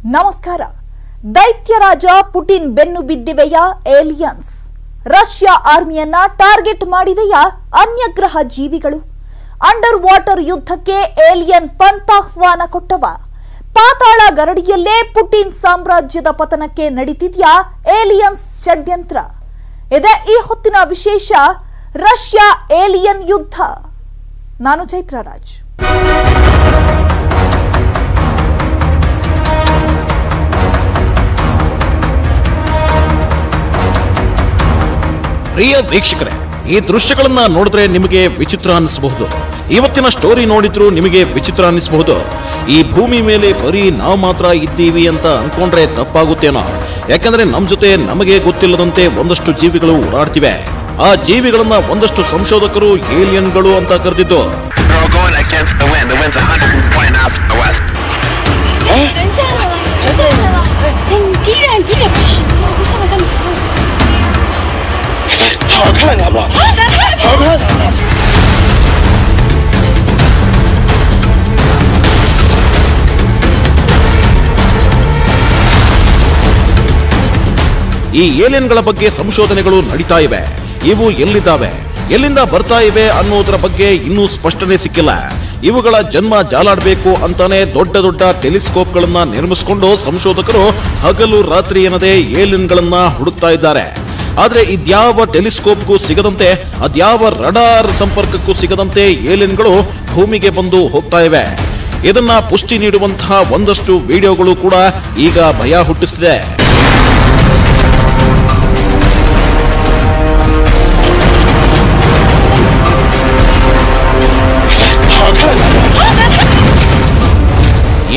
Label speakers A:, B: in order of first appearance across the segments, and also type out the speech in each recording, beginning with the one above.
A: ನಮಸ್ಕಾರ. ದೈತ್ಯರಾಜ ಪುಟಿನ್ ಬೆನ್ನು ಬಿದ್ದಿವೆಯ aliens? Russia ಆರ್ಮಿಯನ್ನ target ಮಾಡಿವೆಯ ಅನ್ಯಗ್ರಹ ಜೀವಿಗಳು? ಅಂಡರ್ ವಾಟರ್ ಯುದ್ಧಕ್ಕೆ ಏಲಿಯನ್ ಪಂಥಾಹ್ವಾನ ಕೊಟ್ಟವ? ಪಾತಾಳ ಗರಡಿಯಲ್ಲೇ ಪುಟಿನ್ ಸಾಮ್ರಾಜ್ಯದ ಪತನಕ್ಕೆ ನಡೀತಿದ್ಯಾ ಏಲಿಯನ್ಸ್ ಷಡ್ಯಂತ್ರ? ಇದೇ ಈ ಹೊತ್ತಿನ ವಿಶೇಷ ರಷ್ಯಾ ಏಲಿಯನ್ ಯುದ್ಧ. ನಾನು ಚೈತ್ರ ರಾಜ್.
B: ಪ್ರಿಯ ವೀಕ್ಷಕರೇ, ಈ ದೃಶ್ಯಗಳನ್ನ ನೋಡಿದ್ರೆ ನಿಮಗೆ ವಿಚಿತ್ರ ಅನಿಸಬಹುದು. ಇವತ್ತಿನ ಸ್ಟೋರಿ ನೋಡಿದ್ರು ನಿಮಗೆ ವಿಚಿತ್ರ ಅನಿಸಬಹುದು. ಈ ಭೂಮಿ ಮೇಲೆ ಬರೀ ನಾವು ಮಾತ್ರ ಇದ್ದೀವಿ ಅಂತ ಅನ್ಕೊಂಡ್ರೆ ತಪ್ಪಾಗುತ್ತೇನೋ. ಯಾಕಂದ್ರೆ ನಮ್ ಜೊತೆ ನಮಗೆ ಗೊತ್ತಿಲ್ಲದಂತೆ ಒಂದಷ್ಟು ಜೀವಿಗಳು ಓಡಾಡ್ತಿವೆ. ಆ ಜೀವಿಗಳನ್ನ ಒಂದಷ್ಟು ಸಂಶೋಧಕರು ಏಲಿಯನ್ಗಳು ಅಂತ ಕರೆದಿದ್ದು. ಈ ಏಲಿಯನ್ಗಳ ಬಗ್ಗೆ ಸಂಶೋಧನೆಗಳು ನಡೀತಾ ಇವೆ. ಇವು ಎಲ್ಲಿದ್ದಾವೆ, ಎಲ್ಲಿಂದ ಬರ್ತಾ ಇವೆ ಅನ್ನೋದರ ಬಗ್ಗೆ ಇನ್ನೂ ಸ್ಪಷ್ಟನೆ ಸಿಕ್ಕಿಲ್ಲ. ಇವುಗಳ ಜನ್ಮ ಜಾಲಾಡಬೇಕು ಅಂತಾನೆ ದೊಡ್ಡ ದೊಡ್ಡ ಟೆಲಿಸ್ಕೋಪ್ಗಳನ್ನ ನಿರ್ಮಿಸಿಕೊಂಡು ಸಂಶೋಧಕರು ಹಗಲು ರಾತ್ರಿ ಎನ್ನದೇ ಏಲಿಯನ್ಗಳನ್ನ ಹುಡುಕ್ತಾ ಇದ್ದಾರೆ. ಆದ್ರೆ ಇದ್ಯಾವ ಟೆಲಿಸ್ಕೋಪ್ಗೂ ಸಿಗದಂತೆ, ಅದ್ಯಾವ ರಡಾರ್ ಸಂಪರ್ಕಕ್ಕೂ ಸಿಗದಂತೆ ಏಲಿಯನ್ಗಳು ಭೂಮಿಗೆ ಬಂದು ಹೋಗ್ತಾ ಇವೆ. ಇದನ್ನ ಪುಷ್ಟಿ ನೀಡುವಂತಹ ಒಂದಷ್ಟು ವಿಡಿಯೋಗಳು ಕೂಡ ಈಗ ಭಯ ಹುಟ್ಟಿಸ್ತಿದೆ.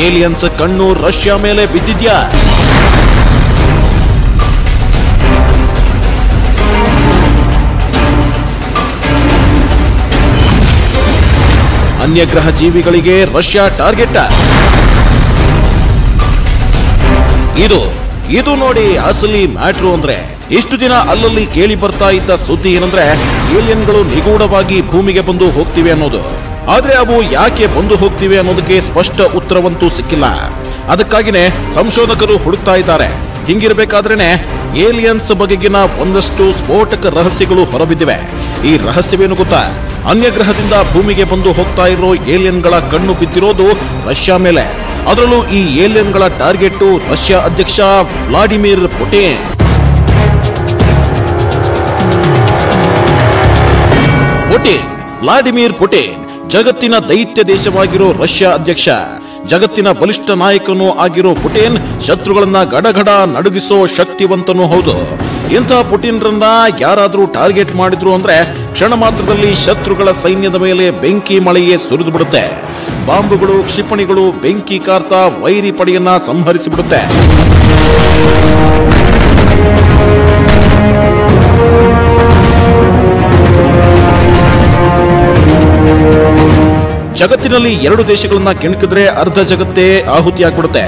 B: ಏಲಿಯನ್ಸ್ ಕಣ್ಣು ರಷ್ಯಾ ಮೇಲೆ ಬಿದ್ದಿದ್ಯಾ? ಅನ್ಯಗ್ರಹ ಜೀವಿಗಳಿಗೆ ರಷ್ಯಾ ಟಾರ್ಗೆಟ್. ಇದು ನೋಡಿ ಅಸಲಿ ಮ್ಯಾಟ್ರು. ಅಂದ್ರೆ ಇಷ್ಟು ದಿನ ಅಲ್ಲಲ್ಲಿ ಕೇಳಿ ಬರ್ತಾ ಇದ್ದ ಸುದ್ದಿ ಏನಂದ್ರೆ ಏಲಿಯನ್ಗಳು ನಿಗೂಢವಾಗಿ ಭೂಮಿಗೆ ಬಂದು ಹೋಗ್ತಿವೆ ಅನ್ನೋದು. ಆದ್ರೆ ಅವು ಯಾಕೆ ಬಂದು ಹೋಗ್ತಿವೆ ಅನ್ನೋದಕ್ಕೆ ಸ್ಪಷ್ಟ ಉತ್ತರವಂತೂ ಸಿಕ್ಕಿಲ್ಲ. ಅದಕ್ಕಾಗಿನೇ ಸಂಶೋಧಕರು ಹುಡುಕ್ತಾ ಇದ್ದಾರೆ. ಹಿಂಗಿರ್ಬೇಕಾದ್ರೇನೆ ಏಲಿಯನ್ಸ್ ಬಗೆಗಿನ ಒಂದಷ್ಟು ಸ್ಫೋಟಕ ರಹಸ್ಯಗಳು ಹೊರಬಿದ್ದಿವೆ. ಈ ರಹಸ್ಯವೇನು ಗೊತ್ತಾ? ಅನ್ಯಗ್ರಹದಿಂದ ಭೂಮಿಗೆ ಬಂದು ಹೋಗ್ತಾ ಇರೋ ಏಲಿಯನ್ಗಳ ಕಣ್ಣು ಬಿದ್ದಿರೋದು ರಷ್ಯಾ ಮೇಲೆ. ಅದರಲ್ಲೂ ಈ ಏಲಿಯನ್ಗಳ ಟಾರ್ಗೆಟ್ ರಷ್ಯಾ ಅಧ್ಯಕ್ಷ ವ್ಲಾಡಿಮಿರ್ ಪುಟಿನ್. ವ್ಲಾಡಿಮಿರ್ ಪುಟಿನ್ ಜಗತ್ತಿನ ದೈತ್ಯ ದೇಶವಾಗಿರೋ ರಷ್ಯಾ ಅಧ್ಯಕ್ಷ, ಜಗತ್ತಿನ ಬಲಿಷ್ಠ ನಾಯಕನೂ ಆಗಿರೋ ಪುಟಿನ್ ಶತ್ರುಗಳನ್ನ ಗಡಗಡ ನಡುಗಿಸೋ ಶಕ್ತಿವಂತನೂ ಹೌದು. ಇಂಥ ಪುಟಿನ್ರನ್ನ ಯಾರಾದ್ರೂ ಟಾರ್ಗೆಟ್ ಮಾಡಿದ್ರು ಅಂದ್ರೆ ಕ್ಷಣ ಮಾತ್ರದಲ್ಲಿ ಶತ್ರುಗಳ ಸೈನ್ಯದ ಮೇಲೆ ಬೆಂಕಿ ಮಳೆಯೇ ಸುರಿದು ಬಿಡುತ್ತೆ. ಬಾಂಬುಗಳು, ಕ್ಷಿಪಣಿಗಳು ಬೆಂಕಿ ಕಾರ್ತಾ ವೈರಿ ಪಡೆಯನ್ನ ಸಂಹರಿಸಿಬಿಡುತ್ತೆ. ಜಗತ್ತಿನಲ್ಲಿ ಎರಡು ದೇಶಗಳನ್ನ ಕೆಣಕಿದ್ರೆ ಅರ್ಧ ಜಗತ್ತೇ ಆಹುತಿಯಾಗ್ಬಿಡುತ್ತೆ.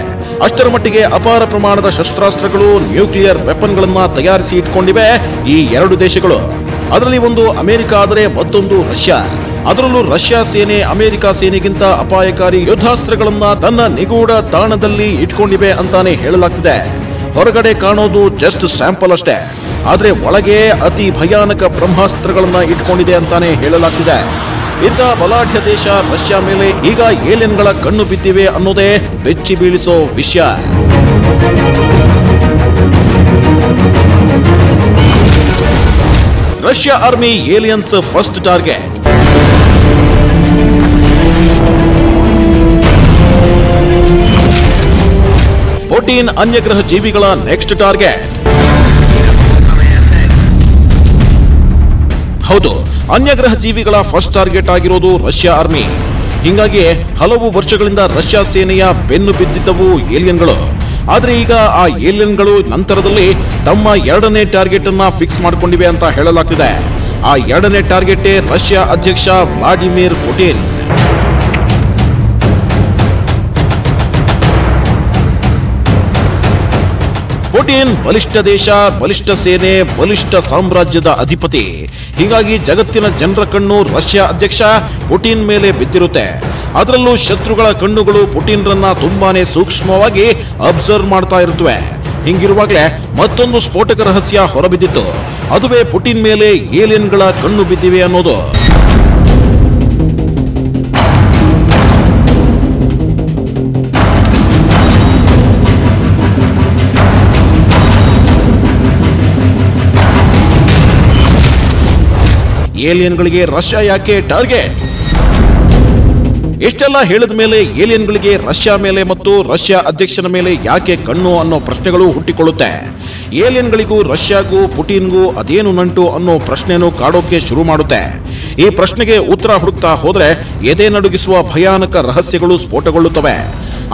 B: ಅಷ್ಟರ ಮಟ್ಟಿಗೆ ಅಪಾರ ಪ್ರಮಾಣದ ಶಸ್ತ್ರಾಸ್ತ್ರಗಳು, ನ್ಯೂಕ್ಲಿಯರ್ ವೆಪನ್ಗಳನ್ನ ತಯಾರಿಸಿ ಇಟ್ಕೊಂಡಿವೆ ಈ ಎರಡು ದೇಶಗಳು. ಅದರಲ್ಲಿ ಒಂದು ಅಮೆರಿಕ ಆದರೆ ಮತ್ತೊಂದು ರಷ್ಯಾ. ಅದರಲ್ಲೂ ರಷ್ಯಾ ಸೇನೆ ಅಮೆರಿಕ ಸೇನೆಗಿಂತ ಅಪಾಯಕಾರಿ ಯುದ್ಧಾಸ್ತ್ರಗಳನ್ನ ತನ್ನ ನಿಗೂಢ ತಾಣದಲ್ಲಿ ಇಟ್ಕೊಂಡಿವೆ ಅಂತಾನೆ ಹೇಳಲಾಗ್ತಿದೆ. ಹೊರಗಡೆ ಕಾಣೋದು ಜಸ್ಟ್ ಸ್ಯಾಂಪಲ್ ಅಷ್ಟೇ, ಆದ್ರೆ ಒಳಗೆ ಅತಿ ಭಯಾನಕ ಬ್ರಹ್ಮಾಸ್ತ್ರಗಳನ್ನ ಇಟ್ಕೊಂಡಿದೆ ಅಂತಾನೆ ಹೇಳಲಾಗ್ತಿದೆ. ಇಂಥ ಬಲಾಢ್ಯ ದೇಶ ರಷ್ಯಾ ಮೇಲೆ ಈಗ ಏಲಿಯನ್ಗಳ ಕಣ್ಣು ಬಿದ್ದಿವೆ ಅನ್ನೋದೇ ಬೆಚ್ಚಿ ಬೀಳಿಸೋ ವಿಷಯ. Russia army aliens first target. Putin ಅನ್ಯಗ್ರಹ ಜೀವಿಗಳ ನೆಕ್ಸ್ಟ್ ಟಾರ್ಗೆಟ್. ಹೌದು, ಅನ್ಯಗ್ರಹ ಜೀವಿಗಳ ಫಸ್ಟ್ ಟಾರ್ಗೆಟ್ ಆಗಿರೋದು ರಷ್ಯಾ ಆರ್ಮಿ. ಹಿಂಗಾಗಿ ಹಲವು ವರ್ಷಗಳಿಂದ ರಷ್ಯಾ ಸೇನೆಯ ಬೆನ್ನು ಬಿದ್ದಿದ್ದವು ಏಲಿಯನ್ಗಳು. ಆದ್ರೆ ಈಗ ಆ ಏಲಿಯನ್ಗಳು ನಂತರದಲ್ಲಿ ತಮ್ಮ ಎರಡನೇ ಟಾರ್ಗೆಟ್ ಅನ್ನ ಫಿಕ್ಸ್ ಮಾಡಿಕೊಂಡಿವೆ ಅಂತ ಹೇಳಲಾಗ್ತಿದೆ. ಆ ಎರಡನೇ ಟಾರ್ಗೆಟ್ ರಷ್ಯಾ ಅಧ್ಯಕ್ಷ ವ್ಲಾಡಿಮಿರ್ ಪುಟಿನ್. ಪುಟಿನ್ ಬಲಿಷ್ಠ ದೇಶ, ಬಲಿಷ್ಠ ಸೇನೆ, ಬಲಿಷ್ಠ ಸಾಮ್ರಾಜ್ಯದ ಅಧಿಪತಿ. ಹೀಗಾಗಿ ಜಗತ್ತಿನ ಜನರ ಕಣ್ಣು ರಷ್ಯಾ ಅಧ್ಯಕ್ಷ ಪುಟಿನ್ ಮೇಲೆ ಬಿದ್ದಿರುತ್ತೆ. ಅದರಲ್ಲೂ ಶತ್ರುಗಳ ಕಣ್ಣುಗಳು ಪುಟಿನ್ರನ್ನ ತುಂಬಾನೇ ಸೂಕ್ಷ್ಮವಾಗಿ ಅಬ್ಸರ್ವ್ ಮಾಡ್ತಾ ಇರುತ್ತವೆ. ಹಿಂಗಿರುವಾಗಲೇ ಮತ್ತೊಂದು ಸ್ಫೋಟಕ ರಹಸ್ಯ ಹೊರಬಿದ್ದಿತ್ತು. ಅದುವೇ ಪುಟಿನ್ ಮೇಲೆ ಏಲಿಯನ್ಗಳ ಕಣ್ಣು ಬಿದ್ದಿವೆ ಅನ್ನೋದು. ಏಲಿಯನ್ಗಳಿಗೆ ರಷ್ಯಾ ಯಾಕೆ ಟಾರ್ಗೆಟ್? ಇಷ್ಟೆಲ್ಲ ಹೇಳಿದ ಮೇಲೆ ಏಲಿಯನ್ಗಳಿಗೆ ರಷ್ಯಾ ಮೇಲೆ ಮತ್ತು ರಷ್ಯಾ ಅಧ್ಯಕ್ಷನ ಮೇಲೆ ಯಾಕೆ ಕಣ್ಣು ಅನ್ನೋ ಪ್ರಶ್ನೆಗಳು ಹುಟ್ಟಿಕೊಳ್ಳುತ್ತೆ. ಏಲಿಯನ್ಗಳಿಗೂ ರಷ್ಯಾಗೂ ಪುಟಿನ್ಗೂ ಅದೇನು ನಂಟು ಅನ್ನೋ ಪ್ರಶ್ನೆನೂ ಕಾಡೋಕೆ ಶುರು ಮಾಡುತ್ತೆ. ಈ ಪ್ರಶ್ನೆಗೆ ಉತ್ತರ ಹುಡುಕ್ತಾ ಹೋದ್ರೆ ಎದೆ ನಡುಗಿಸುವ ಭಯಾನಕ ರಹಸ್ಯಗಳು ಸ್ಫೋಟಗೊಳ್ಳುತ್ತವೆ.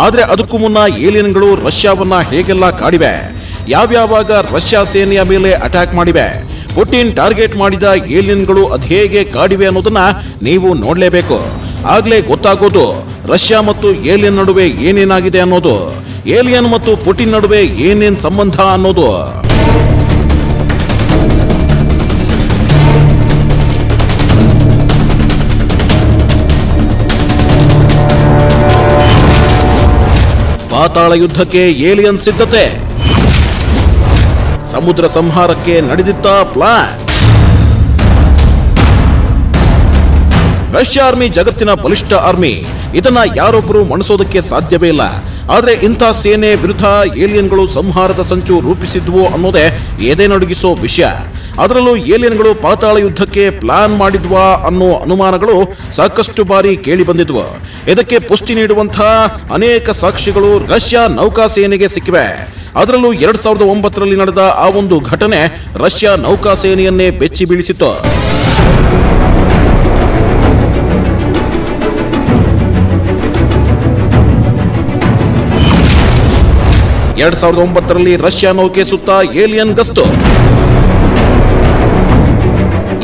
B: ಆದ್ರೆ ಅದಕ್ಕೂ ಮುನ್ನ ಏಲಿಯನ್ಗಳು ರಷ್ಯಾವನ್ನ ಹೇಗೆಲ್ಲ ಕಾಡಿವೆ, ಯಾವ್ಯಾವಾಗ ರಷ್ಯಾ ಸೇನೆಯ ಮೇಲೆ ಅಟ್ಯಾಕ್ ಮಾಡಿವೆ, ಪುಟಿನ್ ಟಾರ್ಗೆಟ್ ಮಾಡಿದ ಏಲಿಯನ್ಗಳು ಅದೇಗೆ ಕಾಡಿವೆ ಅನ್ನೋದನ್ನ ನೀವು ನೋಡ್ಲೇಬೇಕು. ಆಗ್ಲೇ ಗೊತ್ತಾಗೋದು ರಷ್ಯಾ ಮತ್ತು ಏಲಿಯನ್ ನಡುವೆ ಏನೇನಾಗಿದೆ ಅನ್ನೋದು, ಏಲಿಯನ್ ಮತ್ತು ಪುಟಿನ್ ನಡುವೆ ಏನೇನ್ ಸಂಬಂಧ ಅನ್ನೋದು. ಪಾತಾಳ ಯುದ್ಧಕ್ಕೆ ಏಲಿಯನ್ ಸಿದ್ಧತೆ, ಸಮುದ್ರ ಸಂಹಾರಕ್ಕೆ ನಡೆದಿದ್ದ ಪ್ಲಾನ್. ರಷ್ಯಾ ಆರ್ಮಿ ಜಗತ್ತಿನ ಬಲಿಷ್ಠ ಆರ್ಮಿ, ಇದನ್ನ ಯಾರೊಬ್ಬರು ಮಣಿಸೋದಕ್ಕೆ ಸಾಧ್ಯವೇ ಇಲ್ಲ. ಆದ್ರೆ ಇಂಥ ಸೇನೆ ವಿರುದ್ಧ ಏಲಿಯನ್ಗಳು ಸಂಹಾರದ ಸಂಚು ರೂಪಿಸಿದ್ವು ಅನ್ನೋದೇ ಎದೆ ನಡುಗಿಸೋ ವಿಷಯ. ಅದರಲ್ಲೂ ಏಲಿಯನ್ಗಳು ಪಾತಾಳ ಯುದ್ಧಕ್ಕೆ ಪ್ಲಾನ್ ಮಾಡಿದ್ವಾ ಅನ್ನೋ ಅನುಮಾನಗಳು ಸಾಕಷ್ಟು ಬಾರಿ ಕೇಳಿ ಬಂದಿದ್ವು. ಇದಕ್ಕೆ ಪುಷ್ಟಿ ನೀಡುವಂತಹ ಅನೇಕ ಸಾಕ್ಷಿಗಳು ರಷ್ಯಾ ನೌಕಾ ಸೇನೆಗೆ ಸಿಕ್ಕಿವೆ. ಅದರಲ್ಲೂ 2009ರಲ್ಲಿ ನಡೆದ ಆ ಒಂದು ಘಟನೆ ರಷ್ಯಾ ನೌಕಾ ಸೇನೆಯನ್ನೇ ಬೆಚ್ಚಿ ಬೀಳಿಸಿತ್ತು. 2009ರಲ್ಲಿ ರಷ್ಯಾ ನೌಕೆ ಸುತ್ತ ಏಲಿಯನ್ ಗಸ್ತು.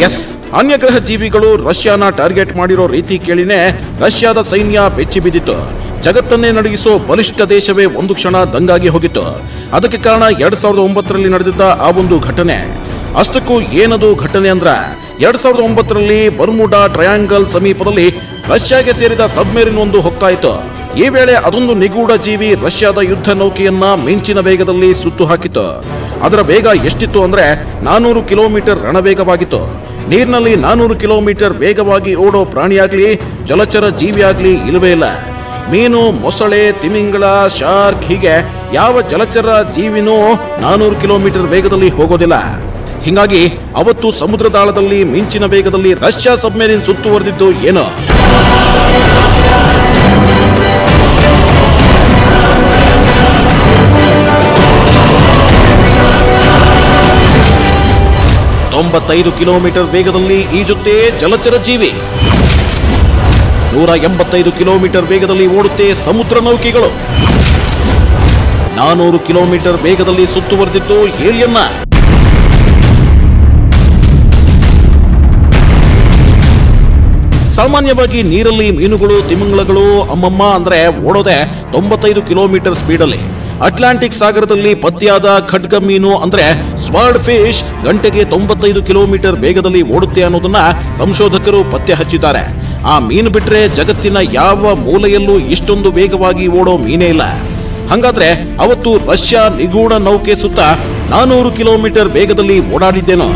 B: ಎಸ್, ಅನ್ಯಗ್ರಹ ಜೀವಿಗಳು ರಷ್ಯಾನ ಟಾರ್ಗೆಟ್ ಮಾಡಿರೋ ರೀತಿ ಕೇಳಿನೇ ರಷ್ಯಾದ ಸೈನ್ಯ ಬೆಚ್ಚಿ ಬಿದ್ದಿತ್ತು. ಜಗತ್ತನ್ನೇ ನಡುಗಿಸೋ ಬಲಿಷ್ಠ ದೇಶವೇ ಒಂದು ಕ್ಷಣ ದಂಗಾಗಿ ಹೋಗಿತ್ತು. ಅದಕ್ಕೆ ಕಾರಣ 2009ರಲ್ಲಿ ನಡೆದಿದ್ದ ಆ ಒಂದು ಘಟನೆ. ಅಷ್ಟಕ್ಕೂ ಏನದು ಘಟನೆ ಅಂದ್ರ, 2009ರಲ್ಲಿ ಬರ್ಮುಡಾ ಟ್ರಯಾಂಗಲ್ ಸಮೀಪದಲ್ಲಿ ರಷ್ಯಾಗೆ ಸೇರಿದ ಸಬ್ಮೆರಿನ್ ಒಂದು ಹೋಗ್ತಾ ಇತ್ತು. ಈ ವೇಳೆ ಅದೊಂದು ನಿಗೂಢ ಜೀವಿ ರಷ್ಯಾದ ಯುದ್ಧ ನೌಕೆಯನ್ನ ಮಿಂಚಿನ ವೇಗದಲ್ಲಿ ಸುತ್ತು ಹಾಕಿತ್ತು. ಅದರ ವೇಗ ಎಷ್ಟಿತ್ತು ಅಂದ್ರೆ 400 ಕಿಲೋಮೀಟರ್ ರಣವೇಗವಾಗಿತ್ತು. ನೀರಿನಲ್ಲಿ 400 ಕಿಲೋಮೀಟರ್ ವೇಗವಾಗಿ ಓಡೋ ಪ್ರಾಣಿಯಾಗ್ಲಿ, ಜಲಚರ ಜೀವಿಯಾಗ್ಲಿ ಇಲ್ಲವೇ ಇಲ್ಲ. ಮೀನು, ಮೊಸಳೆ, ತಿಮಿಂಗಳ, ಶಾರ್ಕ್ ಹೀಗೆ ಯಾವ ಜಲಚರ ಜೀವಿನೂ 400 ಕಿಲೋಮೀಟರ್ ವೇಗದಲ್ಲಿ ಹೋಗೋದಿಲ್ಲ. ಹೀಗಾಗಿ ಅವತ್ತು ಸಮುದ್ರದಾಳದಲ್ಲಿ ಮಿಂಚಿನ ವೇಗದಲ್ಲಿ ರಷ್ಯಾ ಸಬ್ಮೆರಿನ್ ಸುತ್ತುವರೆದಿದ್ದು ಏನು? ತೊಂಬತ್ತೈದು ಕಿಲೋಮೀಟರ್ ವೇಗದಲ್ಲಿ ಈಜುತ್ತೆ ಜಲಚರ ಜೀವಿ. 185 ಕಿಲೋಮೀಟರ್ ವೇಗದಲ್ಲಿ ಓಡುತ್ತೆ ಸಮುದ್ರ ನೌಕೆಗಳು. 400 ಕಿಲೋಮೀಟರ್ ವೇಗದಲ್ಲಿ ಸುತ್ತುವರೆದಿದ್ದು ಏಲಿಯನ್ನ. ಸಾಮಾನ್ಯವಾಗಿ ನೀರಲ್ಲಿ ಮೀನುಗಳು, ತಿಮಿಂಗಲಗಳು ಅಮ್ಮಮ್ಮ ಅಂದ್ರೆ ಓಡೋದೆ 95 ಕಿಲೋಮೀಟರ್ ಸ್ಪೀಡಲ್ಲಿ. ಅಟ್ಲಾಂಟಿಕ್ ಸಾಗರದಲ್ಲಿ ಪತ್ತೆಯಾದ ಖಡ್ಗ ಮೀನು ಅಂದ್ರೆ ಸ್ವರ್ಡ್ ಫಿಶ್ ಗಂಟೆಗೆ 95 ಕಿಲೋಮೀಟರ್ ವೇಗದಲ್ಲಿ ಓಡುತ್ತೆ ಅನ್ನೋದನ್ನ ಸಂಶೋಧಕರು ಪತ್ತೆ ಹಚ್ಚಿದ್ದಾರೆ. ಆ ಮೀನು ಬಿಟ್ರೆ ಜಗತ್ತಿನ ಯಾವ ಮೂಲೆಯಲ್ಲೂ ಇಷ್ಟೊಂದು ವೇಗವಾಗಿ ಓಡೋ ಮೀನೇ ಇಲ್ಲ. ಹಾಗಾದ್ರೆ ಅವತ್ತು ರಷ್ಯಾ ನಿಗೂಢ ನೌಕೆ ಸುತ್ತ 400 ಕಿಲೋಮೀಟರ್ ವೇಗದಲ್ಲಿ ಓಡಾಡಿದ್ದೇನೋ?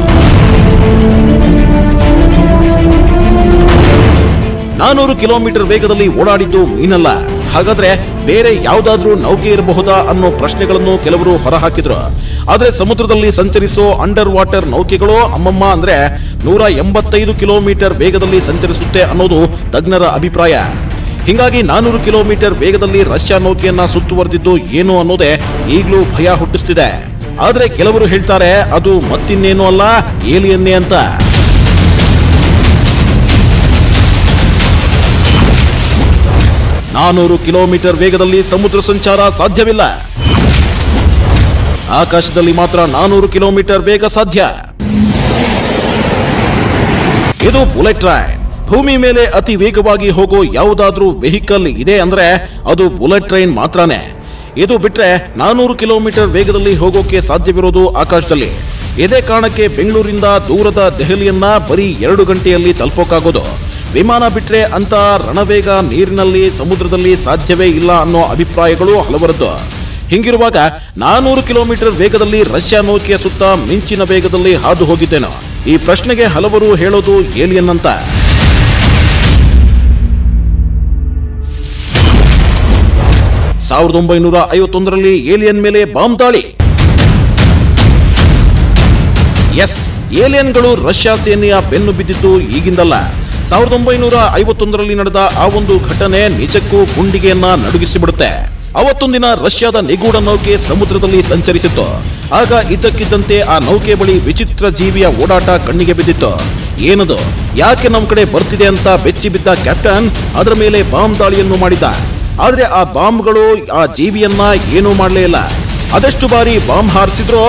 B: 400 ಕಿಲೋಮೀಟರ್ ವೇಗದಲ್ಲಿ ಓಡಾಡಿದ್ದು ಮೀನಲ್ಲ. ಹಾಗಾದ್ರೆ ಬೇರೆ ಯಾವುದಾದ್ರೂ ನೌಕೆ ಇರಬಹುದಾ ಅನ್ನೋ ಪ್ರಶ್ನೆಗಳನ್ನು ಕೆಲವರು ಹೊರಹಾಕಿದ್ರು. ಆದ್ರೆ ಸಮುದ್ರದಲ್ಲಿ ಸಂಚರಿಸೋ ಅಂಡರ್ ವಾಟರ್ ನೌಕೆಗಳು ಅಮ್ಮಮ್ಮ ಅಂದ್ರೆ 185 ಕಿಲೋಮೀಟರ್ ವೇಗದಲ್ಲಿ ಸಂಚರಿಸುತ್ತೆ ಅನ್ನೋದು ತಜ್ಞರ ಅಭಿಪ್ರಾಯ. ಹೀಗಾಗಿ 400 ಕಿಲೋಮೀಟರ್ ವೇಗದಲ್ಲಿ ರಷ್ಯಾ ನೌಕೆಯನ್ನ ಸುತ್ತುವರೆದಿದ್ದು ಏನು ಅನ್ನೋದೇ ಈಗಲೂ ಭಯ ಹುಟ್ಟಿಸ್ತಿದೆ. ಆದ್ರೆ ಕೆಲವರು ಹೇಳ್ತಾರೆ ಅದು ಮತ್ತಿನ್ನೇನೂ ಅಲ್ಲ, ಏಲಿಯನ್ನೇ ಅಂತ. ನಾನೂರು ಕಿಲೋಮೀಟರ್ ವೇಗದಲ್ಲಿ ಸಮುದ್ರ ಸಂಚಾರ ಸಾಧ್ಯವಿಲ್ಲ. ಆಕಾಶದಲ್ಲಿ ಮಾತ್ರ 400 ಕಿಲೋಮೀಟರ್ ವೇಗ ಸಾಧ್ಯ. ಇದು ಬುಲೆಟ್ ಟ್ರೈನ್. ಭೂಮಿ ಮೇಲೆ ಅತಿ ವೇಗವಾಗಿ ಹೋಗೋ ಯಾವುದಾದ್ರೂ ವೆಹಿಕಲ್ ಇದೆ ಅಂದ್ರೆ ಅದು ಬುಲೆಟ್ ಟ್ರೈನ್ ಮಾತ್ರನೇ. ಇದು ಬಿಟ್ರೆ 400 ಕಿಲೋಮೀಟರ್ ವೇಗದಲ್ಲಿ ಹೋಗೋಕೆ ಸಾಧ್ಯವಿರೋದು ಆಕಾಶದಲ್ಲಿ. ಇದೇ ಕಾರಣಕ್ಕೆ ಬೆಂಗಳೂರಿಂದ ದೂರದ ದೆಹಲಿಯನ್ನ ಬರೀ 2 ಗಂಟೆಯಲ್ಲಿ ತಲುಪೋಕ್ಕಾಗೋದು. ವಿಮಾನ ಬಿಟ್ರೆ ಅಂತ ರಣವೇಗ ನೀರಿನಲ್ಲಿ ಸಮುದ್ರದಲ್ಲಿ ಸಾಧ್ಯವೇ ಇಲ್ಲ ಅನ್ನೋ ಅಭಿಪ್ರಾಯಗಳು ಹಲವರದ್ದು. ಹಿಂಗಿರುವಾಗ 400 ಕಿಲೋಮೀಟರ್ ವೇಗದಲ್ಲಿ ರಷ್ಯಾ ನೌಕೆಯ ಸುತ್ತ ಮಿಂಚಿನ ವೇಗದಲ್ಲಿ ಹಾದು ಹೋಗಿದ್ದೇನೋ? ಈ ಪ್ರಶ್ನೆಗೆ ಹಲವರು ಹೇಳೋದು ಏಲಿಯನ್ ಅಂತ. 1951ರಲ್ಲಿ ಏಲಿಯನ್ ಮೇಲೆ ಬಾಂಬ್ ದಾಳಿ. ಎಸ್, ಏಲಿಯನ್ಗಳು ರಷ್ಯಾ ಸೇನೆಯ ಬೆನ್ನು ಬಿದ್ದಿದ್ದು ಈಗಿಂದಲ್ಲ. 1951ರಲ್ಲಿ ನಡೆದ ಆ ಒಂದು ಘಟನೆ ನಿಜಕ್ಕೂ ಗುಂಡಿಗೆಯನ್ನ ನಡುಗಿಸಿಬಿಡುತ್ತೆ. ಅವತ್ತೊಂದಿನ ರಷ್ಯಾದ ನಿಗೂಢ ನೌಕೆ ಸಮುದ್ರದಲ್ಲಿ ಸಂಚರಿಸಿತ್ತು. ಆಗ ಇದ್ದಕ್ಕಿದ್ದಂತೆ ಆ ನೌಕೆ ಬಳಿ ವಿಚಿತ್ರ ಜೀವಿಯ ಓಡಾಟ ಕಣ್ಣಿಗೆ ಬಿದ್ದಿತ್ತು. ಏನದು, ಯಾಕೆ ನಮ್ಮ ಕಡೆ ಬರ್ತಿದೆ ಅಂತ ಬೆಚ್ಚಿ ಬಿದ್ದ ಕ್ಯಾಪ್ಟನ್ ಅದರ ಮೇಲೆ ಬಾಂಬ್ ದಾಳಿಯನ್ನು ಮಾಡಿದ್ದ. ಆದ್ರೆ ಆ ಬಾಂಬ್ಗಳು ಆ ಜೀವಿಯನ್ನ ಏನೂ ಮಾಡಲೇ ಇಲ್ಲ. ಅದೆಷ್ಟು ಬಾರಿ ಬಾಂಬ್ ಹಾರಿಸಿದ್ರೂ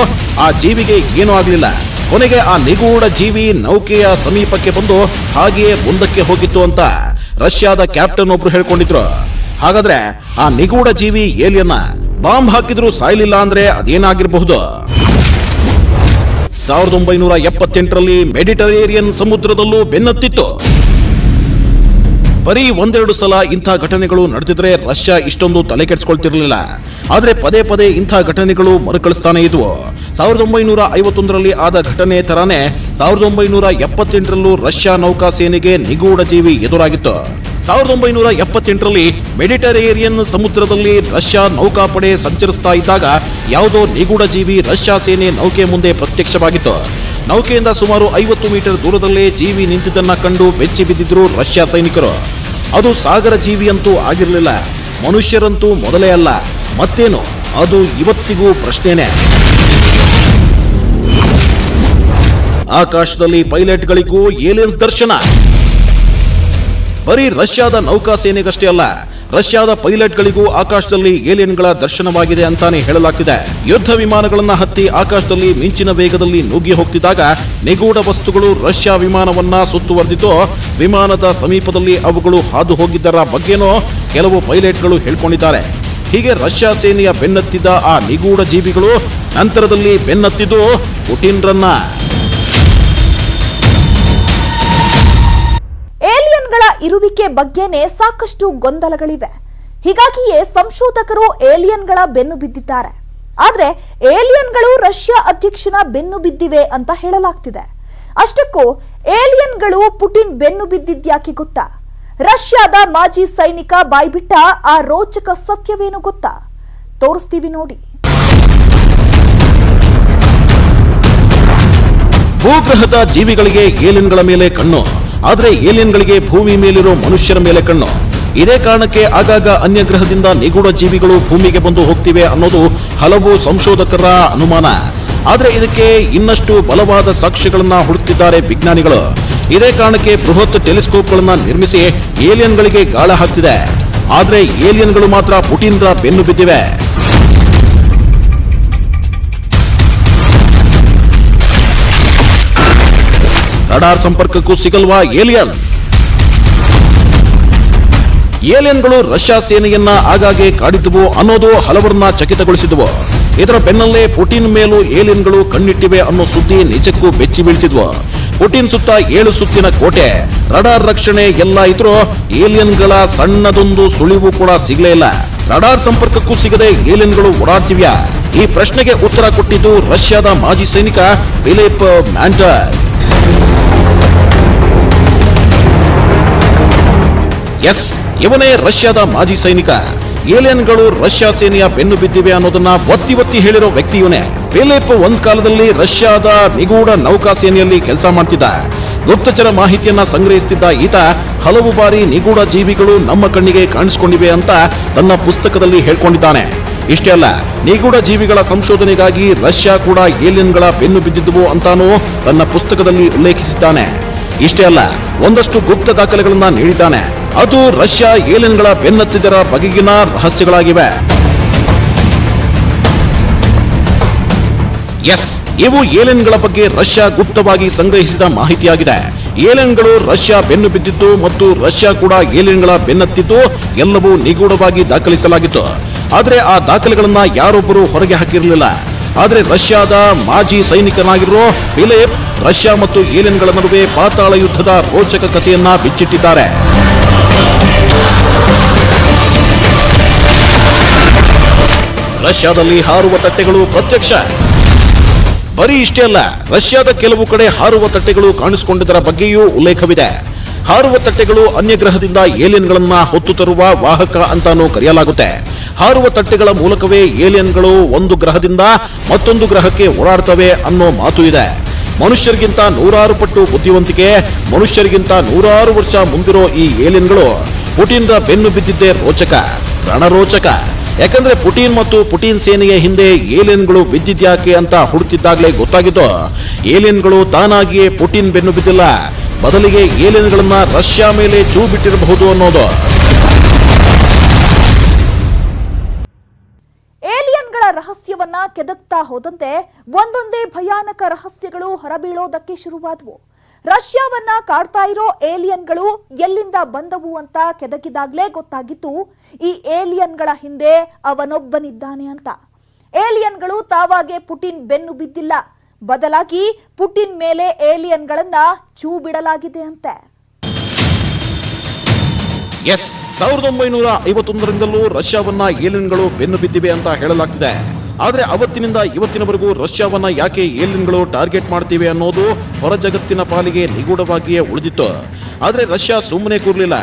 B: ಆ ಜೀವಿಗೆ ಏನೂ ಆಗಲಿಲ್ಲ. ಕೊನೆಗೆ ಆ ನಿಗೂಢ ಜೀವಿ ನೌಕೆಯ ಸಮೀಪಕ್ಕೆ ಬಂದು ಹಾಗೆಯೇ ಮುಂದಕ್ಕೆ ಹೋಗಿತ್ತು ಅಂತ ರಷ್ಯಾದ ಕ್ಯಾಪ್ಟನ್ ಒಬ್ರು ಹೇಳ್ಕೊಂಡಿದ್ರು. ಹಾಗಾದ್ರೆ ಆ ನಿಗೂಢ ಜೀವಿ ಏಲಿಯನ್ನ ಬಾಂಬ್ ಹಾಕಿದ್ರು ಸಾಯ್ಲಿಲ್ಲ ಅಂದ್ರೆ ಅದೇನಾಗಿರಬಹುದು? 1978ರಲ್ಲಿ ಮೆಡಿಟರೇನಿಯನ್ ಸಮುದ್ರದಲ್ಲೂ ಬೆನ್ನತ್ತಿತ್ತು. ಬರೀ 1-2 ಸಲ ಇಂಥ ಘಟನೆಗಳು ನಡೆದಿದ್ರೆ ರಷ್ಯಾ ಇಷ್ಟೊಂದು ತಲೆ ಕೆಡಿಸ್ಕೊಳ್ತಿರ್ಲಿಲ್ಲ. ಆದ್ರೆ ಪದೇ ಪದೇ ಇಂಥ ಘಟನೆಗಳು ಮರುಕಳಿಸ್ತಾನೆ ಇದ್ವು. 1951ರಲ್ಲಿ ಆದ ಘಟನೆ ತರಾನೇ 1978ರಲ್ಲೂ ರಷ್ಯಾ ನೌಕಾ ಸೇನೆಗೆ ನಿಗೂಢ ಜೀವಿ ಎದುರಾಗಿತ್ತು. 1978ರಲ್ಲಿ ಮೆಡಿಟರೇನಿಯನ್ ಸಮುದ್ರದಲ್ಲಿ ರಷ್ಯಾ ನೌಕಾಪಡೆ ಸಂಚರಿಸ್ತಾ ಇದ್ದಾಗ ಯಾವುದೋ ನಿಗೂಢ ಜೀವಿ ರಷ್ಯಾ ಸೇನೆ ನೌಕೆ ಮುಂದೆ ಪ್ರತ್ಯಕ್ಷವಾಗಿತ್ತು. ನೌಕೆಯಿಂದ ಸುಮಾರು 50 ಮೀಟರ್ ದೂರದಲ್ಲೇ ಜೀವಿ ನಿಂತಿದ್ದನ್ನ ಕಂಡು ಬೆಚ್ಚಿ ಬಿದ್ದಿದ್ರು ರಷ್ಯಾ ಸೈನಿಕರು. ಅದು ಸಾಗರ ಜೀವಿ ಅಂತೂ ಆಗಿರಲಿಲ್ಲ, ಮನುಷ್ಯರಂತೂ ಮೊದಲೇ ಅಲ್ಲ. ಮತ್ತೇನು, ಅದು ಇವತ್ತಿಗೂ ಪ್ರಶ್ನೆನೇ. ಆಕಾಶದಲ್ಲಿ ಪೈಲಟ್ಗಳಿಗೂ ಏಲಿಯನ್ಸ್ ದರ್ಶನ. ಬರೀ ರಷ್ಯಾದ ನೌಕಾ ಸೇನೆಗಷ್ಟೇ ಅಲ್ಲ, ರಷ್ಯಾದ ಪೈಲಟ್ಗಳಿಗೂ ಆಕಾಶದಲ್ಲಿ ಏಲಿಯನ್ಗಳ ದರ್ಶನವಾಗಿದೆ ಅಂತಾನೆ ಹೇಳಲಾಗ್ತಿದೆ. ಯುದ್ಧ ವಿಮಾನಗಳನ್ನ ಹತ್ತಿ ಆಕಾಶದಲ್ಲಿ ಮಿಂಚಿನ ವೇಗದಲ್ಲಿ ನುಗ್ಗಿ ಹೋಗ್ತಿದ್ದಾಗ ನಿಗೂಢ ವಸ್ತುಗಳು ರಷ್ಯಾ ವಿಮಾನವನ್ನ ಸುತ್ತುವರೆದಿದ್ದು, ವಿಮಾನದ ಸಮೀಪದಲ್ಲಿ ಅವುಗಳು ಹಾದು ಹೋಗಿದ್ದರ ಬಗ್ಗೆನೂ ಕೆಲವು ಪೈಲಟ್ಗಳು ಹೇಳ್ಕೊಂಡಿದ್ದಾರೆ. ಹೀಗೆ ರಷ್ಯಾ ಸೇನೆಯ ಬೆನ್ನತ್ತಿದ್ದ ಆ ನಿಗೂಢ ಜೀವಿಗಳು ನಂತರದಲ್ಲಿ ಬೆನ್ನತ್ತಿದ್ದು ಪುಟಿನ್ರನ್ನ.
A: ಏಲಿಯನ್ಗಳ ಇರುವಿಕೆ ಬಗ್ಗೆನೇ ಸಾಕಷ್ಟು ಗೊಂದಲಗಳಿವೆ. ಹೀಗಾಗಿಯೇ ಸಂಶೋಧಕರು ಏಲಿಯನ್ಗಳ ಬೆನ್ನು ಬಿದ್ದಿದ್ದಾರೆ. ಆದ್ರೆ ಏಲಿಯನ್ಗಳು ರಷ್ಯಾ ಅಧ್ಯಕ್ಷನ ಬೆನ್ನು ಬಿದ್ದಿವೆ ಅಂತ ಹೇಳಲಾಗ್ತಿದೆ. ಅಷ್ಟಕ್ಕೂ ಏಲಿಯನ್ಗಳು ಪುಟಿನ್ ಬೆನ್ನು ಬಿದ್ದಿದ್ಯಾಕೆ ಗೊತ್ತಾ? ರಷ್ಯಾದ ಮಾಜಿ ಸೈನಿಕ ಬಾಯ್ಬಿಟ್ಟ ಆ ರೋಚಕ ಸತ್ಯವೇನು ಗೊತ್ತಾ? ತೋರಿಸ್ತೀವಿ ನೋಡಿ.
B: ಭೂಗ್ರಹದ ಜೀವಿಗಳಿಗೆ ಏಲಿಯನ್ಗಳ ಮೇಲೆ ಕಣ್ಣು, ಆದ್ರೆ ಏಲಿಯನ್ಗಳಿಗೆ ಭೂಮಿ ಮೇಲಿರೋ ಮನುಷ್ಯರ ಮೇಲೆ ಕಣ್ಣು. ಇದೇ ಕಾರಣಕ್ಕೆ ಆಗಾಗ ಅನ್ಯ ಗ್ರಹದಿಂದ ನಿಗೂಢ ಜೀವಿಗಳು ಭೂಮಿಗೆ ಬಂದು ಹೋಗ್ತಿವೆ ಅನ್ನೋದು ಹಲವು ಸಂಶೋಧಕರ ಅನುಮಾನ. ಆದ್ರೆ ಇದಕ್ಕೆ ಇನ್ನಷ್ಟು ಬಲವಾದ ಸಾಕ್ಷ್ಯಗಳನ್ನ ಹುಡುಕ್ತಿದ್ದಾರೆ ವಿಜ್ಞಾನಿಗಳು. ಇದೇ ಕಾರಣಕ್ಕೆ ಬೃಹತ್ ಟೆಲಿಸ್ಕೋಪ್ಗಳನ್ನ ನಿರ್ಮಿಸಿ ಏಲಿಯನ್ಗಳಿಗೆ ಗಾಳ ಹಾಕ್ತಿದೆ. ಆದ್ರೆ ಏಲಿಯನ್ಗಳು ಮಾತ್ರ ಪುಟಿನ್ರ ಬೆನ್ನು ಬಿದ್ದಿವೆ. ರಡಾರ್ ಸಂಪರ್ಕಕ್ಕೂ ಸಿಗಲ್ವಾ ಏಲಿಯನ್? ಏಲಿಯನ್ಗಳು ರಷ್ಯಾ ಸೇನೆಯನ್ನ ಆಗಾಗ್ಗೆ ಕಾಡಿದ್ವು ಅನ್ನೋದು ಹಲವರನ್ನ ಚಕಿತಗೊಳಿಸಿದ್ವು. ಇದರ ಬೆನ್ನಲ್ಲೇ ಪುಟಿನ್ ಮೇಲೂ ಏಲಿಯನ್ಗಳು ಕಣ್ಣಿಟ್ಟಿವೆ ಅನ್ನೋ ಸುದ್ದಿ ನಿಜಕ್ಕೂ ಬೆಚ್ಚಿ ಬೀಳಿಸಿದ್ವು. ಪುಟಿನ್ ಸುತ್ತ 7 ಸುತ್ತಿನ ಕೋಟೆ, ರಡಾರ್ ರಕ್ಷಣೆ ಎಲ್ಲ ಇದ್ರೂ ಏಲಿಯನ್ಗಳ ಸಣ್ಣದೊಂದು ಸುಳಿವು ಕೂಡ ಸಿಗಲೇ ಇಲ್ಲ. ರಡಾರ್ ಸಂಪರ್ಕಕ್ಕೂ ಸಿಗದೆ ಏಲಿಯನ್ಗಳು ಓಡಾಡ್ತಿವ್ಯಾ? ಈ ಪ್ರಶ್ನೆಗೆ ಉತ್ತರ ಕೊಟ್ಟಿದ್ದು ರಷ್ಯಾದ ಮಾಜಿ ಸೈನಿಕ ಫಿಲಿಪ್ ಮ್ಯಾಂಟರ್. ಎಸ್, ಇವನೇ ರಷ್ಯಾದ ಮಾಜಿ ಸೈನಿಕ. ಏಲಿಯನ್ಗಳು ರಷ್ಯಾ ಸೇನೆಯ ಬೆನ್ನು ಬಿದ್ದಿವೆ ಅನ್ನೋದನ್ನ ಒತ್ತಿ ಹೇಳಿರೋ ವ್ಯಕ್ತಿ ಇವನೇ. ಫಿಲಿಪ್ ಒಂದ್ ಕಾಲದಲ್ಲಿ ರಷ್ಯಾದ ನಿಗೂಢ ನೌಕಾ ಸೇನೆಯಲ್ಲಿ ಕೆಲಸ ಮಾಡ್ತಿದ್ದ. ಗುಪ್ತಚರ ಮಾಹಿತಿಯನ್ನ ಸಂಗ್ರಹಿಸುತ್ತಿದ್ದ ಈತ ಹಲವು ಬಾರಿ ನಿಗೂಢ ಜೀವಿಗಳು ನಮ್ಮ ಕಣ್ಣಿಗೆ ಕಾಣಿಸಿಕೊಂಡಿವೆ ಅಂತ ತನ್ನ ಪುಸ್ತಕದಲ್ಲಿ ಹೇಳ್ಕೊಂಡಿದ್ದಾನೆ. ಇಷ್ಟೇ ಅಲ್ಲ, ನಿಗೂಢ ಜೀವಿಗಳ ಸಂಶೋಧನೆಗಾಗಿ ರಷ್ಯಾ ಕೂಡ ಏಲಿಯನ್ಗಳ ಬೆನ್ನು ಬಿದ್ದಿದ್ವು ಅಂತಾನೂ ತನ್ನ ಪುಸ್ತಕದಲ್ಲಿ ಉಲ್ಲೇಖಿಸಿದ್ದಾನೆ. ಇಷ್ಟೇ ಅಲ್ಲ, ಒಂದಷ್ಟು ಗುಪ್ತ ದಾಖಲೆಗಳನ್ನ ನೀಡಿದ್ದಾನೆ. ಅದು ರಷ್ಯಾ ಏಲಿಯನ್ಗಳ ಬೆನ್ನತ್ತಿದರ ಬಗೆಗಿನ ರಹಸ್ಯಗಳಾಗಿವೆ. ಎಸ್, ಇವು ಏಲಿಯನ್ಗಳ ಬಗ್ಗೆ ರಷ್ಯಾ ಗುಪ್ತವಾಗಿ ಸಂಗ್ರಹಿಸಿದ ಮಾಹಿತಿಯಾಗಿದೆ. ಏಲಿಯನ್ಗಳು ರಷ್ಯಾ ಬೆನ್ನು ಬಿದ್ದಿದ್ದು ಮತ್ತು ರಷ್ಯಾ ಕೂಡ ಏಲಿಯನ್ಗಳ ಬೆನ್ನತ್ತಿದ್ದು ಎಲ್ಲವೂ ನಿಗೂಢವಾಗಿ ದಾಖಲಿಸಲಾಗಿತ್ತು. ಆದರೆ ಆ ದಾಖಲೆಗಳನ್ನ ಯಾರೊಬ್ಬರು ಹೊರಗೆ ಹಾಕಿರಲಿಲ್ಲ. ಆದರೆ ರಷ್ಯಾದ ಮಾಜಿ ಸೈನಿಕನಾಗಿರೋ ಫಿಲಿಪ್ ರಷ್ಯಾ ಮತ್ತು ಏಲಿಯನ್ಗಳ ನಡುವೆ ಪಾತಾಳ ಯುದ್ಧದ ರೋಚಕ ಕಥೆಯನ್ನ ಬಿಚ್ಚಿಟ್ಟಿದ್ದಾರೆ. ರಷ್ಯಾದಲ್ಲಿ ಹಾರುವ ತಟ್ಟೆಗಳು ಪ್ರತ್ಯಕ್ಷ. ಬರೀ ಇಷ್ಟೇ ಅಲ್ಲ, ರಷ್ಯಾದ ಕೆಲವು ಕಡೆ ಹಾರುವ ತಟ್ಟೆಗಳು ಕಾಣಿಸಿಕೊಂಡಿದ್ದರ ಬಗ್ಗೆಯೂ ಉಲ್ಲೇಖವಿದೆ. ಹಾರುವ ತಟ್ಟೆಗಳು ಅನ್ಯ ಗ್ರಹದಿಂದ ಏಲಿಯನ್ಗಳನ್ನ ಹೊತ್ತು ತರುವ ವಾಹಕ ಅಂತಾನೂ ಕರೆಯಲಾಗುತ್ತೆ. ಹಾರುವ ತಟ್ಟೆಗಳ ಮೂಲಕವೇ ಏಲಿಯನ್ಗಳು ಒಂದು ಗ್ರಹದಿಂದ ಮತ್ತೊಂದು ಗ್ರಹಕ್ಕೆ ಓಡಾಡ್ತವೆ ಅನ್ನೋ ಮಾತು ಇದೆ. ಮನುಷ್ಯರಿಗಿಂತ 100 ಪಟ್ಟು ಬುದ್ಧಿವಂತಿಕೆ, ಮನುಷ್ಯರಿಗಿಂತ 100 ವರ್ಷ ಮುಂದಿರೋ ಈ ಏಲಿಯನ್ಗಳು ಪುಟಿನ್ರ ಬೆನ್ನು ಬಿದ್ದಿದ್ದೇ ರೋಚಕ, ರಣರೋಚಕ. ಯಾಕಂದ್ರೆ ಪುಟಿನ್ ಮತ್ತು ಪುಟಿನ್ ಸೇನೆಯ ಹಿಂದೆ ಏಲಿಯನ್ಗಳು ಬಿದ್ದಿದ್ಯಾಕೆ ಅಂತ ಹುಡುಕ್ತಿದ್ದಾಗಲೇ ಗೊತ್ತಾಗಿತ್ತು, ಏಲಿಯನ್ಗಳು ತಾನಾಗಿಯೇ ಪುಟಿನ್ ಬೆನ್ನು ಬಿದ್ದಿಲ್ಲ, ಬದಲಿಗೆ ಏಲಿಯನ್ಗಳನ್ನ ರಷ್ಯಾ ಮೇಲೆ ಚೂ ಬಿಟ್ಟಿರಬಹುದು ಅನ್ನೋದು.
A: ಏಲಿಯನ್ಗಳ ರಹಸ್ಯವನ್ನ ಕೆದಕ್ತಾ ಹೋದಂತೆ ಒಂದೊಂದೇ ಭಯಾನಕ ರಹಸ್ಯಗಳು ಹೊರಬೀಳೋದಕ್ಕೆ ಶುರುವಾದವು. ರಷ್ಯಾವನ್ನ ಕಾಡ್ತಾ ಇರೋ ಏಲಿಯನ್ಗಳು ಎಲ್ಲಿಂದ ಬಂದವು ಅಂತ ಕೆದಕಿದಾಗ್ಲೇ ಗೊತ್ತಾಗಿತ್ತು, ಈ ಏಲಿಯನ್ಗಳ ಹಿಂದೆ ಅವನೊಬ್ಬನಿದ್ದಾನೆ ಅಂತ. ಏಲಿಯನ್ಗಳು ತಾವಾಗೆ ಪುಟಿನ್ ಬೆನ್ನು ಬಿದ್ದಿಲ್ಲ, ಬದಲಾಗಿ ಪುಟಿನ್ ಮೇಲೆ ಏಲಿಯನ್ಗಳನ್ನ ಚೂ ಬಿಡಲಾಗಿದೆ ಅಂತೆ.
B: 1951ರಿಂದಲೂ ರಷ್ಯಾವನ್ನ ಏಲಿಯನ್ಗಳು ಬೆನ್ನು ಬಿದ್ದಿವೆ ಅಂತ ಹೇಳಲಾಗ್ತಿದೆ. ಆದ್ರೆ ಅವತ್ತಿನಿಂದ ಇವತ್ತಿನವರೆಗೂ ರಷ್ಯಾವನ್ನ ಯಾಕೆ ಏಲಿಯನ್ಗಳು ಟಾರ್ಗೆಟ್ ಮಾಡ್ತಿವೆ ಅನ್ನೋದು ಹೊರ ಜಗತ್ತಿನ ಪಾಲಿಗೆ ನಿಗೂಢವಾಗಿಯೇ ಉಳಿದಿತ್ತು. ಆದ್ರೆ ರಷ್ಯಾ ಸುಮ್ಮನೆ ಕೂರ್ಲಿಲ್ಲ.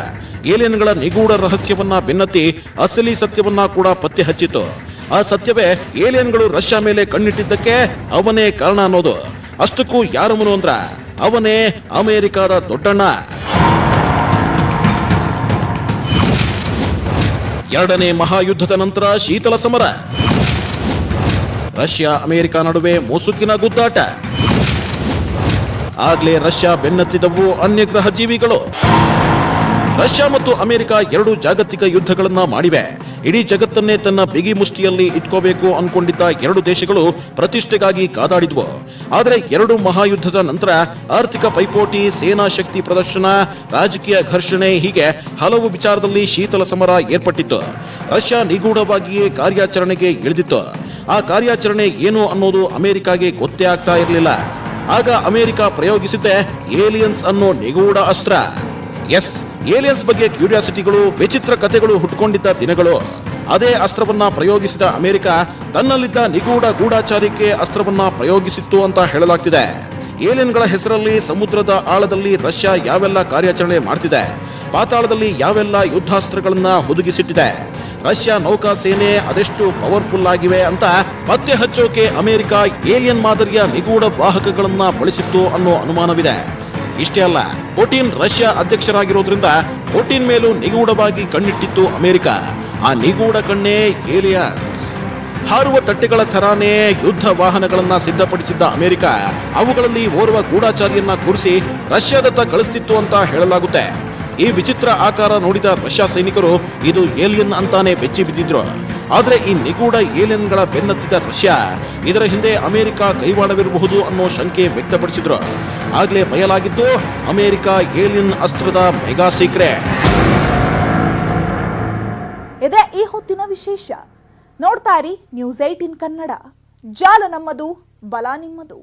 B: ಏಲಿಯನ್ಗಳ ನಿಗೂಢ ರಹಸ್ಯವನ್ನ ಬೆನ್ನತ್ತಿ ಅಸಲಿ ಸತ್ಯವನ್ನ ಕೂಡ ಪತ್ತೆ ಹಚ್ಚಿತ್ತು. ಆ ಸತ್ಯವೇ ಏಲಿಯನ್ಗಳು ರಷ್ಯಾ ಮೇಲೆ ಕಣ್ಣಿಟ್ಟಿದ್ದಕ್ಕೆ ಅವನೇ ಕಾರಣ ಅನ್ನೋದು. ಅಷ್ಟಕ್ಕೂ ಯಾರವನು ಅಂದ್ರ ಅವನೇ ಅಮೆರಿಕದ ದೊಡ್ಡಣ್ಣ. ಎರಡನೇ ಮಹಾಯುದ್ಧದ ನಂತರ ಶೀತಲ ಸಮರ, ರಷ್ಯಾ ಅಮೆರಿಕ ನಡುವೆ ಮುಸುಕಿನ ಗುದ್ದಾಟ. ಆಗ್ಲೇ ರಷ್ಯಾ ಬೆನ್ನತ್ತಿದವು ಅನ್ಯಗ್ರಹ ಜೀವಿಗಳು. ರಷ್ಯಾ ಮತ್ತು ಅಮೆರಿಕ 2 ಜಾಗತಿಕ ಯುದ್ಧಗಳನ್ನ ಮಾಡಿವೆ. ಇಡೀ ಜಗತ್ತನ್ನೇ ತನ್ನ ಬಿಗಿ ಮುಷ್ಟಿಯಲ್ಲಿ ಇಟ್ಕೋಬೇಕು ಅನ್ಕೊಂಡಿದ್ದ 2 ದೇಶಗಳು ಪ್ರತಿಷ್ಠೆಗಾಗಿ ಕಾದಾಡಿದ್ವು. ಆದರೆ 2 ಮಹಾಯುದ್ಧದ ನಂತರ ಆರ್ಥಿಕ ಪೈಪೋಟಿ, ಸೇನಾ ಶಕ್ತಿ ಪ್ರದರ್ಶನ, ರಾಜಕೀಯ ಘರ್ಷಣೆ ಹೀಗೆ ಹಲವು ವಿಚಾರದಲ್ಲಿ ಶೀತಲ ಸಮರ ಏರ್ಪಟ್ಟಿತ್ತು. ರಷ್ಯಾ ನಿಗೂಢವಾಗಿಯೇ ಕಾರ್ಯಾಚರಣೆಗೆ ಇಳಿದಿತ್ತು. ಆ ಕಾರ್ಯಾಚರಣೆ ಏನು ಅನ್ನೋದು ಅಮೆರಿಕಾಗೆ ಗೊತ್ತೇ ಆಗ್ತಾ ಇರಲಿಲ್ಲ. ಆಗ ಅಮೆರಿಕ ಪ್ರಯೋಗಿಸಿದ್ದೆ ಏಲಿಯನ್ಸ್ ಅನ್ನೋ ನಿಗೂಢ ಅಸ್ತ್ರ. ಏಲಿಯನ್ಸ್ ಬಗ್ಗೆ ಕ್ಯೂರಿಯಾಸಿಟಿಗಳು, ವಿಚಿತ್ರ ಕಥೆಗಳು ಹುಟ್ಟುಕೊಂಡಿದ್ದ ದಿನಗಳು. ಅದೇ ಅಸ್ತ್ರವನ್ನ ಪ್ರಯೋಗಿಸಿದ ಅಮೆರಿಕ ತನ್ನಲ್ಲಿದ್ದ ನಿಗೂಢ ಗೂಢಾಚಾರಿಕೆ ಅಸ್ತ್ರವನ್ನ ಪ್ರಯೋಗಿಸಿತ್ತು ಅಂತ ಹೇಳಲಾಗ್ತಿದೆ. ಏಲಿಯನ್ಗಳ ಹೆಸರಲ್ಲಿ ಸಮುದ್ರದ ಆಳದಲ್ಲಿ ರಷ್ಯಾ ಯಾವೆಲ್ಲ ಕಾರ್ಯಾಚರಣೆ ಮಾಡ್ತಿದೆ, ಪಾತಾಳದಲ್ಲಿ ಯಾವೆಲ್ಲ ಯುದ್ಧಾಸ್ತ್ರಗಳನ್ನ ಹುದುಗಿಸಿಟ್ಟಿದೆ, ರಷ್ಯಾ ನೌಕಾ ಸೇನೆ ಅದೆಷ್ಟು ಪವರ್ಫುಲ್ ಆಗಿವೆ ಅಂತ ಪತ್ತೆ ಹಚ್ಚೋಕೆ ಅಮೆರಿಕ ಏಲಿಯನ್ ಮಾದರಿಯ ನಿಗೂಢ ವಾಹಕಗಳನ್ನ ಬಳಸಿತ್ತು ಅನ್ನೋ ಅನುಮಾನವಿದೆ. ಇಷ್ಟೇ ಅಲ್ಲ, ಪುಟಿನ್ ರಷ್ಯಾ ಅಧ್ಯಕ್ಷರಾಗಿರೋದ್ರಿಂದ ಪುಟಿನ್ ಮೇಲೂ ನಿಗೂಢವಾಗಿ ಕಣ್ಣಿಟ್ಟಿತ್ತು ಅಮೆರಿಕ. ಆ ನಿಗೂಢ ಕಣ್ಣೇ ಏಲಿಯನ್ಸ್. ಹಾರುವ ತಟ್ಟೆಗಳ ಥರಾನೇ ಯುದ್ಧ ವಾಹನಗಳನ್ನ ಸಿದ್ಧಪಡಿಸಿದ್ದ ಅಮೆರಿಕ ಅವುಗಳಲ್ಲಿ ಓರ್ವ ಗೂಢಾಚಾರಿಯನ್ನ ಕೂರಿಸಿ ರಷ್ಯಾದತ್ತ ಕಳಿಸ್ತಿತ್ತು ಅಂತ ಹೇಳಲಾಗುತ್ತೆ. ಈ ವಿಚಿತ್ರ ಆಕಾರ ನೋಡಿದ ರಷ್ಯಾ ಸೈನಿಕರು ಇದು ಏಲಿಯನ್ ಅಂತಾನೆ ಬೆಚ್ಚಿ ಬಿದ್ದಿದ್ರು. ಆದ್ರೆ ಈ ನಿಗೂಢ ಏಲಿಯನ್ಗಳ ಬೆನ್ನತ್ತಿದ ರಷ್ಯಾ ಇದರ ಹಿಂದೆ ಅಮೆರಿಕ ಕೈವಾಡವಿರಬಹುದು ಅನ್ನೋ ಶಂಕೆ ವ್ಯಕ್ತಪಡಿಸಿದ್ರು. ಆಗ್ಲೇ ಬಯಲಾಗಿದ್ದು ಅಮೆರಿಕ ಏಲಿಯನ್ ಅಸ್ತ್ರದ ಮೆಗಾ ಸೀಕ್ರೆಟ್.
A: ಇದೇ ಈ ಹೊತ್ತಿನ ವಿಶೇಷ. ನೋಡ್ತಾ ಇರಿ News 18 ಕನ್ನಡ. ಜಾಲ ನಮ್ಮದು, ಬಲ ನಿಮ್ಮದು.